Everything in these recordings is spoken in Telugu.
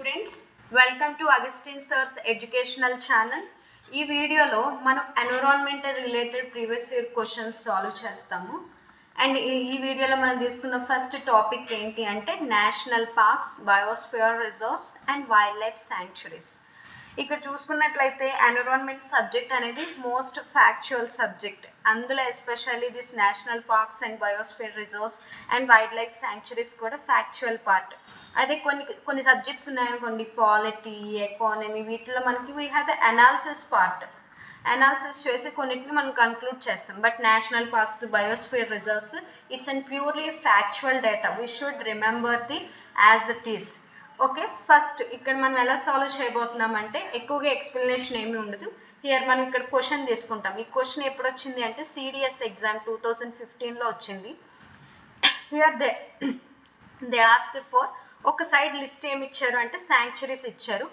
Students, welcome to Augustine sir's educational channel. ఈ వీడియోలో మనం environmental related previous year questions solve చేస్తాము. అండ్ ఈ వీడియోలో మనం తీసుకున్న ఫస్ట్ టాపిక్ ఏంటి అంటే national parks, biosphere reserves and wild life sanctuaries. ఇక్కడ చూసుకున్నట్లయితే ఎన్విరాన్మెంట్ సబ్జెక్ట్ అనేది మోస్ట్ ఫ్యాక్చువల్ సబ్జెక్ట్. అందులో especially this national parks and biosphere reserves and wild life sanctuaries కూడా ఫ్యాక్చువల్ పార్ట్. అదే కొన్ని సబ్జెక్ట్స్ ఉన్నాయనుకోండి, పాలిటీ, ఎకానమీ, వీటిలో మనకి we have the analysis part. Analysis చేసి కొన్నిటిని మనం కన్క్లూడ్ చేస్తాం. But national parks, biosphere reserves it's and purely factual data. We should remember the as it is. Okay, first ఇక్కడ మనం ఎలా సాల్వ్ చేయబోతున్నామంటే ఎక్కువగా ఎక్స్ప్లెనేషన్ ఏమీ ఉండదు. హియర్ మనం ఇక్కడ క్వశ్చన్ తీసుకుంటాం. ఈ క్వశ్చన్ ఎప్పుడు వచ్చింది అంటే సిడిఎస్ ఎగ్జామ్ 2015లో వచ్చింది. హియర్ దే ఆస్క్డ్ ఫర్ ఒక సైడ్ లిస్ట్ ఏమి ఇచ్చారు అంటే శాంక్చురీస్ ఇచ్చారు,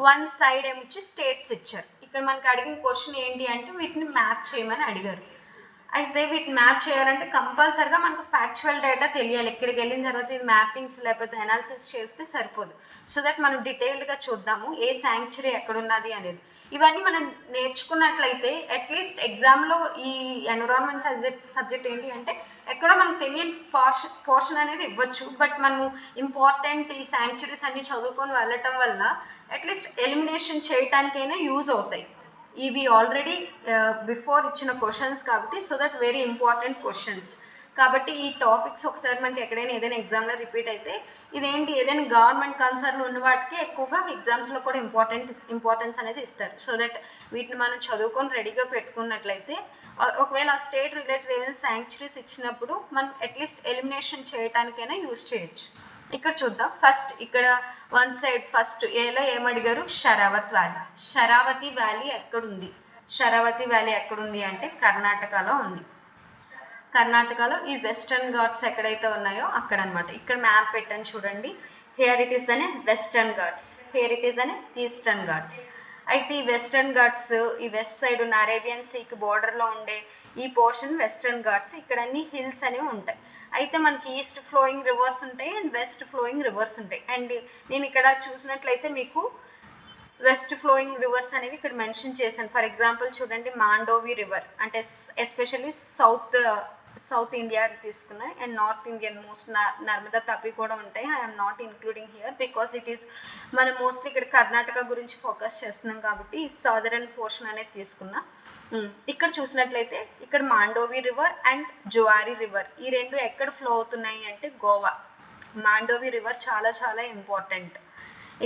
వన్ సైడ్ ఏమిచ్చి స్టేట్స్ ఇచ్చారు. ఇక్కడ మనకి అడిగిన క్వశ్చన్ ఏంటి అంటే వీటిని మ్యాప్ చేయమని అడిగారు. అయితే వీటిని మ్యాప్ చేయాలంటే కంపల్సరిగా మనకు ఫ్యాక్చువల్ డేటా తెలియాలి. ఇక్కడికి వెళ్ళిన తర్వాత ఇది మ్యాపింగ్స్ లేకపోతే అనాలిసిస్ చేస్తే సరిపోదు. సో దట్ మనం డీటెయిల్డ్గా చూద్దాము ఏ శాంక్చురీ ఎక్కడున్నది అనేది. ఇవన్నీ మనం నేర్చుకున్నట్లయితే అట్లీస్ట్ ఎగ్జామ్లో ఈ ఎన్విరాన్మెంట్ సబ్జెక్ట్ ఏంటి అంటే ఎక్కడో మనకు తెలియని పోర్షన్ అనేది ఇవ్వచ్చు. బట్ మనం ఇంపార్టెంట్ ఈ శాంక్చురీస్ అన్ని చదువుకొని వెళ్ళటం వల్ల అట్లీస్ట్ ఎలిమినేషన్ చేయటానికైనా యూజ్ అవుతాయి. ఇవి ఆల్రెడీ బిఫోర్ ఇచ్చిన క్వశ్చన్స్ కాబట్టి so that very important questions కాబట్టి ఈ టాపిక్స్ ఒకసారి మనకి ఎక్కడైనా ఏదైనా ఎగ్జామ్లో రిపీట్ అయితే ఇదేంటి ఏదైనా గవర్నమెంట్ కన్సర్న్ ఉన్న వాటికి ఎక్కువగా ఎగ్జామ్స్లో కూడా ఇంపార్టెన్స్ అనేది ఇస్తారు. సో దట్ వీటిని మనం చదువుకొని రెడీగా పెట్టుకున్నట్లయితే ఒకవేళ ఆ స్టేట్ రిలేటెడ్ ఏదైనా శాంక్చురీస్ ఇచ్చినప్పుడు మనం అట్లీస్ట్ ఎలిమినేషన్ చేయడానికైనా యూజ్ చేయొచ్చు. ఇక్కడ చూద్దాం. ఫస్ట్ ఇక్కడ వన్ సైడ్ ఫస్ట్ ఏలో ఏమడిగారు, షరావత్ వ్యాలీ. షరావతి వ్యాలీ ఎక్కడుంది? షరావతి వ్యాలీ ఎక్కడుంది అంటే కర్ణాటకలో ఉంది. కర్ణాటకలో ఈ వెస్టర్న్ ఘాట్స్ ఎక్కడైతే ఉన్నాయో అక్కడ అనమాట. ఇక్కడ మ్యాప్ పెట్టాను చూడండి. హియర్ ఇట్ ఈస్ అనే western Ghats, here it is అనే ఈస్టర్న్ ఘాట్స్. అయితే ఈ వెస్టర్న్ ఘాట్స్ ఈ వెస్ట్ సైడ్ ఉన్న అరేబియన్ సీకి బోర్డర్లో ఉండే ఈ పోర్షన్ వెస్టర్న్ ఘాట్స్. ఇక్కడ అన్ని హిల్స్ అనేవి ఉంటాయి. అయితే మనకి ఈస్ట్ ఫ్లోయింగ్ రివర్స్ ఉంటాయి అండ్ వెస్ట్ ఫ్లోయింగ్ రివర్స్ ఉంటాయి. అండ్ నేను ఇక్కడ చూసినట్లయితే మీకు వెస్ట్ ఫ్లోయింగ్ రివర్స్ అనేవి ఇక్కడ మెన్షన్ చేశాను. ఫర్ ఎగ్జాంపుల్ చూడండి, మాండోవి రివర్ అంటే ఎస్పెషల్లీ సౌత్ ఇండియా తీసుకున్నాయి and north Indian most Narmada Tapi కూడా ఉంటాయి. I'm not including here because it is మనం మోస్ట్లీ ఇక్కడ కర్ణాటక గురించి ఫోకస్ చేస్తున్నాం కాబట్టి ఈ సదరన్ పోర్షన్ అనేది తీసుకున్నా. ఇక్కడ చూసినట్లయితే ఇక్కడ Mandovi river and Zuari river ఈ రెండు ఎక్కడ ఫ్లో అవుతున్నాయి అంటే గోవా. మాండోవి రివర్ చాలా చాలా ఇంపార్టెంట్.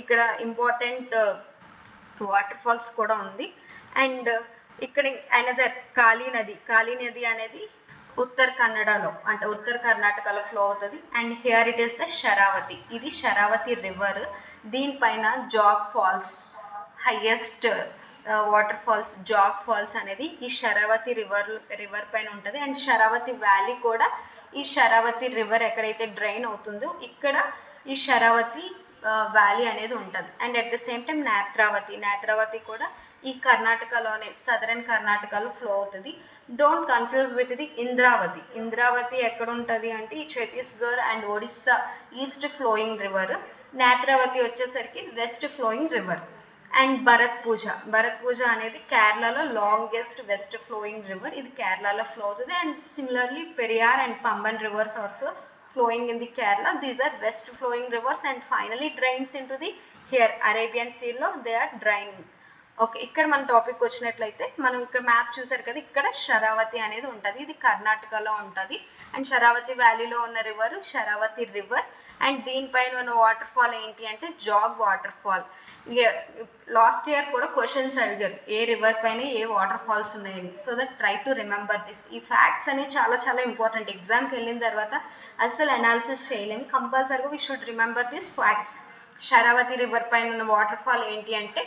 ఇక్కడ ఇంపార్టెంట్ వాటర్ ఫాల్స్ కూడా ఉంది. అండ్ ఇక్కడ అనదర్ కాళీ నది అనేది ఉత్తర కన్నడలో అంటే ఉత్తర కర్ణాటకలో ఫ్లో అవుతుంది. And here it is the Sharavathi. ఇది షరావతి రివర్. దీనిపైన Jog falls, highest water falls Jog falls అనేది ఈ షరావతి రివర్ పైన ఉంటుంది. అండ్ షరావతి వ్యాలీ కూడా ఈ షరావతి రివర్ ఎక్కడైతే డ్రైన్ అవుతుందో ఇక్కడ ఈ షరావతి వ్యాలీ అనేది ఉంటుంది. And at the same time Netravati కూడా ఈ కర్ణాటకలోనే సదరన్ కర్ణాటకలో ఫ్లో అవుతుంది. Don't confuse with the Indravati ఎక్కడ ఉంటుంది అంటే ఈ Chhattisgarh and Odisha east flowing river. Netravati వచ్చేసరికి west flowing river. And Bharathapuzha అనేది కేరళలో లాంగెస్ట్ వెస్ట్ ఫ్లోయింగ్ రివర్. ఇది కేరళలో ఫ్లో అవుతుంది. And similarly Periyar and Pamban reverse also flowing in the Kerala. These are west flowing rivers and finally drains into the here Arabian Sea lo they are draining. Okay, ఇక్కడ మన టాపిక్ వచ్చినట్లయితే మనం ఇక్కడ మ్యాప్ చూసారు కదా, ఇక్కడ షరావతి అనేది ఉంటుంది. ఇది కర్ణాటకలో ఉంటుంది. అండ్ షరావతి వ్యాలీలో ఉన్న రివర్ షరావతి రివర్. అండ్ దీనిపైన ఉన్న వాటర్ ఫాల్ ఏంటి అంటే Jog water fall. Last year కూడా క్వశ్చన్స్ అడిగారు ఏ రివర్ పైన ఏ వాటర్ ఫాల్స్ ఉన్నాయని. So that try to remember this. ఈ ఫ్యాక్ట్స్ అనేవి చాలా చాలా ఇంపార్టెంట్. ఎగ్జామ్కి వెళ్ళిన తర్వాత అసలు అనాలిసిస్ చేయలేము. కంపల్సరీగా we should remember this facts. Sharavathi river పైన ఉన్న వాటర్ ఫాల్ ఏంటి అంటే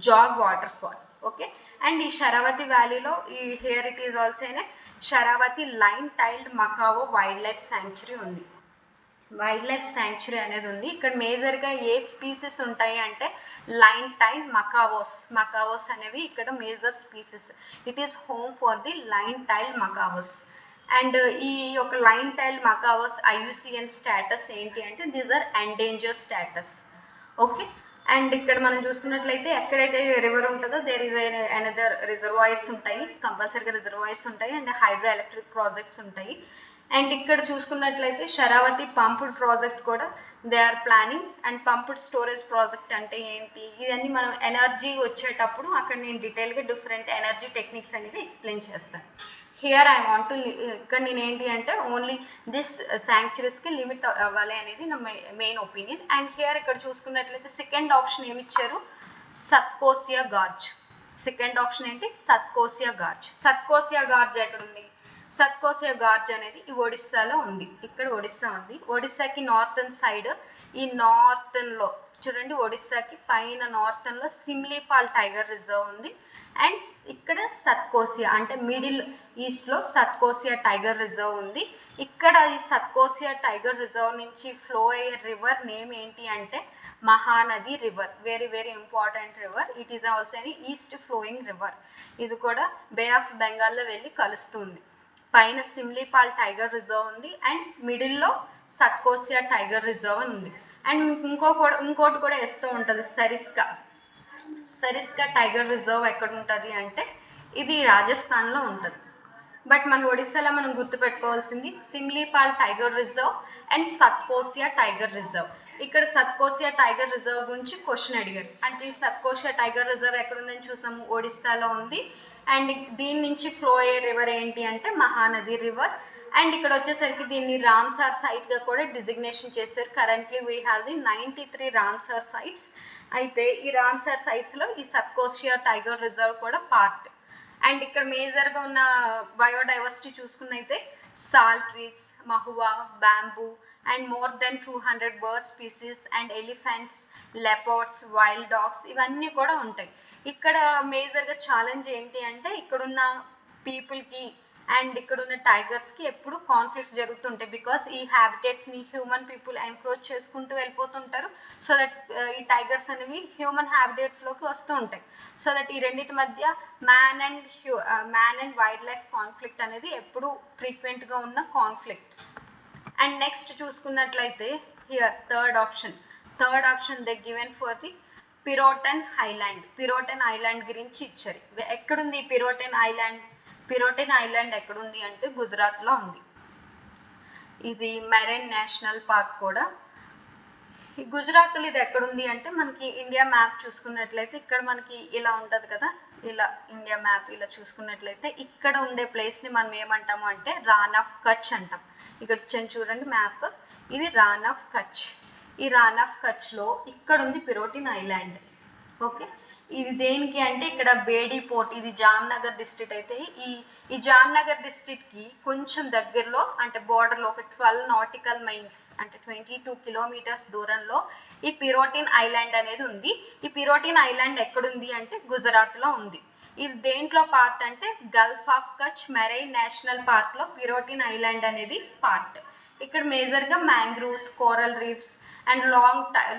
Jog water fall. Okay, and ఈ షరావతి వ్యాలీలో ఈ here it is also a Sharavathi lion tailed macaque wild life sanctuary ఉంది. వైల్డ్ లైఫ్ శాంక్చురీ అనేది ఉంది. ఇక్కడ మేజర్గా ఏ స్పీసెస్ ఉంటాయి అంటే లైన్ టైల్డ్ మకావోస్ అనేవి ఇక్కడ major species. It is home for the lion tailed macaques. And ఈ యొక్క lion tailed macaques IUCN status ఏంటి అంటే these are endanger status. Okay, and ఇక్కడ మనం చూసుకున్నట్లయితే ఎక్కడైతే రివర్ ఉంటుందో దేర్ ఈజ్ అనదర్ రిజర్వాయర్స్ ఉంటాయి, కంపల్సరీగా రిజర్వాయర్స్ ఉంటాయి అండ్ హైడ్రో ఎలక్ట్రిక్ ప్రాజెక్ట్స్ ఉంటాయి. అండ్ ఇక్కడ చూసుకున్నట్లయితే శరావతి పంప్డ్ ప్రాజెక్ట్ కూడా they are planning. And pumped storage project అంటే ఏంటి, ఇవన్నీ మనం ఎనర్జీ వచ్చేటప్పుడు అక్కడ నేను డీటెయిల్గా డిఫరెంట్ ఎనర్జీ టెక్నిక్స్ అనేది ఎక్స్ప్లెయిన్ చేస్తాను. హియర్ ఐ వాంట్ టు ఇక్కడ నేను ఏంటి అంటే ఓన్లీ దిస్ శాంక్చురీస్కి లిమిట్ అవ్వాలి అనేది నా మెయిన్ ఒపీనియన్. అండ్ హియర్ ఇక్కడ చూసుకున్నట్లయితే సెకండ్ ఆప్షన్ ఏమి ఇచ్చారు, సత్కోసియా గార్జ్. సెకండ్ ఆప్షన్ ఏంటి, సత్కోసియా గార్జ్. సత్కోసియా గార్జ్ ఎక్కడ ఉంది, సత్కోసియా గార్జ్ అనేది ఈ ఒడిస్సాలో ఉంది. ఇక్కడ ఒడిస్సా ఉంది, ఒడిస్సాకి నార్థన్ సైడ్, ఈ నార్థన్లో చూడండి ఒడిస్సాకి పైన నార్థన్లో సిమ్లీపాల్ టైగర్ రిజర్వ్ ఉంది. అండ్ ఇక్కడ సత్కోసియా అంటే మిడిల్ ఈస్ట్లో సత్కోసియా టైగర్ రిజర్వ్ ఉంది. ఇక్కడ ఈ సత్కోసియా టైగర్ రిజర్వ్ నుంచి ఫ్లో అయ్యే రివర్ నేమ్ ఏంటి అంటే Mahanadi river. Very very important river. It is also an east flowing river. ఇది కూడా బే ఆఫ్ బెంగాల్లో వెళ్ళి కలుస్తుంది. పైన సిమ్లీపాల్ టైగర్ రిజర్వ్ ఉంది అండ్ మిడిల్లో సత్కోసియా టైగర్ రిజర్వ్ అని ఉంది. అండ్ మీకు ఇంకోటి కూడా వేస్తూ ఉంటుంది, సరిస్కా. సరిస్కా టైగర్ రిజర్వ్ ఎక్కడ ఉంటుంది అంటే ఇది రాజస్థాన్లో ఉంటుంది. బట్ మన ఒడిస్సాలో మనం గుర్తుపెట్టుకోవాల్సింది Similipal tiger reserve and Satkosia tiger reserve. ఇక్కడ సత్కోసియా టైగర్ రిజర్వ్ గురించి క్వశ్చన్ అడిగారు. అంటే ఈ సత్కోసియా టైగర్ రిజర్వ్ ఎక్కడ ఉందని చూసాము, ఒడిస్సాలో ఉంది. అండ్ దీని నుంచి ఫ్లో అయ్యే రివర్ ఏంటి అంటే మహానది రివర్. అండ్ ఇక్కడ వచ్చేసరికి దీన్ని రామ్సార్ సైట్గా కూడా డిజిగ్నేషన్ చేశారు. Currently we have the 93 Ramsar sites. అయితే ఈ రామ్సార్ సైట్స్లో ఈ సత్కోసియా టైగర్ రిజర్వ్ కూడా పార్ట్. అండ్ ఇక్కడ మేజర్గా ఉన్న బయోడైవర్సిటీ చూసుకున్నైతే sal trees, mahua, bamboo and more than 200 bird species and elephants, leopards, wild dogs ఇవన్నీ కూడా ఉంటాయి. ఇక్కడ మేజర్గా ఛాలెంజ్ ఏంటి అంటే ఇక్కడున్న పీపుల్కి అండ్ ఇక్కడున్న టైగర్స్కి ఎప్పుడు కాన్ఫ్లిక్ట్స్ జరుగుతుంటాయి. బికాస్ ఈ హ్యాబిటేట్స్ని హ్యూమన్ పీపుల్ ఎన్క్రోచ్ చేసుకుంటూ వెళ్ళిపోతుంటారు. సో దట్ ఈ టైగర్స్ అనేవి హ్యూమన్ హ్యాబిటేట్స్లోకి వస్తూ ఉంటాయి. సో దట్ ఈ రెండింటి మధ్య man and wild life conflict అనేది ఎప్పుడు ఫ్రీక్వెంట్గా ఉన్న కాన్ఫ్లిక్ట్. అండ్ నెక్స్ట్ చూసుకున్నట్లయితే here third option they given for the Pirotan island. Pirotan island గురించి ఇచ్చారు. ఎక్కడుంది ఈ పిరోటన్ ఐలాండ్? పిరోటన్ ఐలాండ్ ఎక్కడుంది అంటే గుజరాత్లో ఉంది. ఇది మెరైన్ నేషనల్ పార్క్ కూడా. ఈ గుజరాత్లో ఇది ఎక్కడుంది అంటే మనకి ఇండియా మ్యాప్ చూసుకున్నట్లయితే ఇక్కడ మనకి ఇలా ఉంటుంది కదా, ఇలా ఇండియా మ్యాప్ ఇలా చూసుకున్నట్లయితే ఇక్కడ ఉండే ప్లేస్ని మనం ఏమంటాము అంటే రాన్ ఆఫ్ కచ్ అంటాం. ఇక్కడ చూడండి మ్యాప్, ఇది రాన్ ఆఫ్ కచ్. ఈ రాన్ ఆఫ్ కచ్లో ఇక్కడ ఉంది పిరోటన్ ఐలాండ్. ఓకే, ఇది దేనికి అంటే ఇక్కడ బేడీ పోర్ట్, ఇది జామ్నగర్ డిస్ట్రిక్ట్. అయితే ఈ జామ్నగర్ డిస్ట్రిక్ట్కి కొంచెం దగ్గరలో అంటే బోర్డర్లో ఒక 12 నాటికల్ మైల్స్ అంటే 22 కిలోమీటర్స్ దూరంలో ఈ పిరోటన్ ఐలాండ్ అనేది ఉంది. ఈ పిరోటన్ ఐలాండ్ ఎక్కడుంది అంటే గుజరాత్లో ఉంది. ఇది దేంట్లో పార్ట్ అంటే Gulf of Kutch marine national పార్క్లో పిరోటన్ ఐలాండ్ అనేది పార్ట్. ఇక్కడ మేజర్గా mangroves, coral reefs and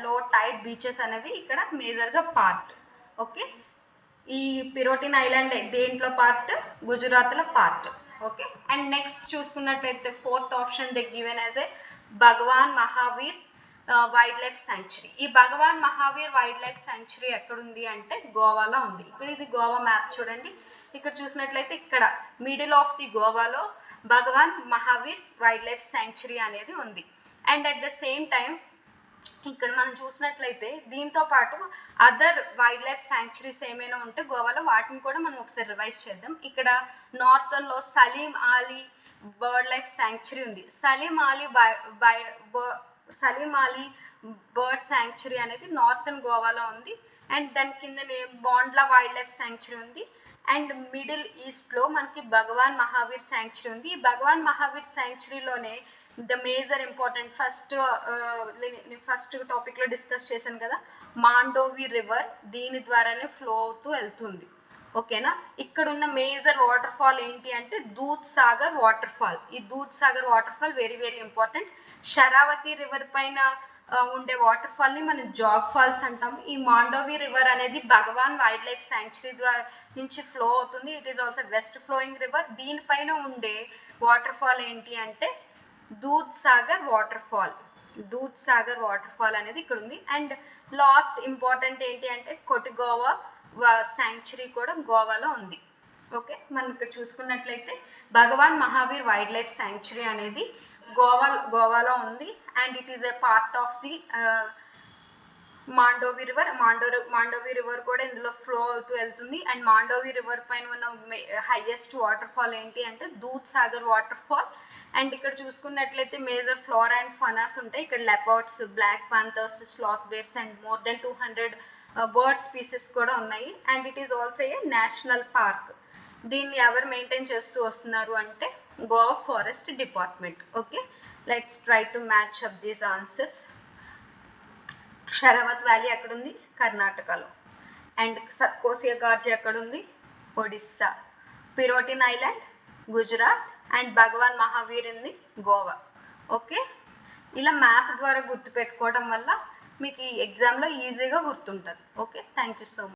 low tide beaches అనేవి ఇక్కడ మేజర్గా పార్ట్. ఓకే, ఈ పిరోటన్ ఐలాండ్ దేంట్లో పార్ట్? గుజరాత్లో పార్ట్. ఓకే, అండ్ నెక్స్ట్ చూసుకున్నట్లయితే fourth option they given as a Bhagwan Mahavir wild life sanctuary. ఈ Bhagwan Mahavir wild life sanctuary ఎక్కడుంది అంటే గోవాలో ఉంది. ఇక్కడ ఇది గోవా మ్యాప్ చూడండి. ఇక్కడ చూసినట్లయితే ఇక్కడ మిడిల్ ఆఫ్ ది గోవాలో భగవాన్ మహావీర్ వైల్డ్ లైఫ్ శాంక్చురీ అనేది ఉంది. And at the same time ఇక్కడ మనం చూసినట్లయితే దీంతో పాటు అదర్ వైల్డ్ లైఫ్ శాంక్చురీస్ ఏమైనా ఉంటే గోవాలో వాటిని కూడా మనం ఒకసారి రివైజ్ చేద్దాం. ఇక్కడ నార్థన్లో Salim Ali bird life sanctuary ఉంది. సలీం అలీ బర్డ్ శాంక్చురీ అనేది నార్థన్ గోవాలో ఉంది. అండ్ దాని కిందనే బాండ్లా వైల్డ్ లైఫ్ శాంక్చురీ ఉంది. అండ్ మిడిల్ ఈస్ట్లో మనకి భగవాన్ మహావీర్ శాంక్చురీ ఉంది. ఈ భగవాన్ మహావీర్ శాంక్చురీలోనే ద మేజర్ ఇంపార్టెంట్ ఫస్ట్ టాపిక్లో డిస్కస్ చేశాను కదా, మాండోవి రివర్ దీని ద్వారానే ఫ్లో అవుతూ వెళ్తుంది. ఓకేనా, ఇక్కడ ఉన్న మేజర్ వాటర్ ఫాల్ ఏంటి అంటే దూద్ సాగర్ వాటర్ ఫాల్. ఈ Doodh Sagar water fall very very important. Sharavati river పైన ఉండే వాటర్ ఫాల్ని మనం జాగ్ ఫాల్స్ అంటాము. ఈ మాండోవి రివర్ అనేది భగవాన్ వైల్డ్ లైఫ్ శాంక్చురీ నుంచి ఫ్లో అవుతుంది. It is also west flowing river. దీనిపైన ఉండే వాటర్ ఫాల్ ఏంటి అంటే దూద్ సాగర్ వాటర్ ఫాల్. దూద్ సాగర్ వాటర్ ఫాల్ అనేది ఇక్కడ ఉంది. అండ్ లాస్ట్ ఇంపార్టెంట్ ఏంటి అంటే కొటిగోవా శాంక్చురీ కూడా గోవాలో ఉంది. ఓకే, మనం ఇక్కడ చూసుకున్నట్లయితే Bhagwan Mahavir wild life sanctuary అనేది గోవాలో ఉంది. And it is a part of the Mandovi river కూడా ఇందులో ఫ్లో అవుతూ వెళ్తుంది. అండ్ మాండోవి రివర్ పైన ఉన్న హైయెస్ట్ వాటర్ ఫాల్ ఏంటి అంటే దూద్ సాగర్ వాటర్ ఫాల్. అండ్ ఇక్కడ చూసుకున్నట్లయితే మేజర్ ఫ్లోరా అండ్ ఫనాస్ ఉంటాయి. ఇక్కడ leopards, black panthers, sloth bears and more than 200 bird species కూడా ఉన్నాయి. And it is also a national park. దీన్ని ఎవరు మెయింటైన్ చేస్తూ వస్తున్నారు అంటే Goa forest department. Okay, let's try to match up these answers. Sharavathi valley ఎక్కడుంది? కర్ణాటకలో. అండ్ కోసియా గార్జ్ ఎక్కడుంది? ఒడిస్సా. పిరోటిన్ ఐలాండ్ గుజరాత్. అండ్ భగవాన్ మహావీర్ ఉంది గోవా. ఓకే, ఇలా మ్యాప్ ద్వారా గుర్తుపెట్టుకోవడం వల్ల మీకు ఈ ఎగ్జామ్లో ఈజీగా గుర్తుంటుంది. Okay, thank you so much.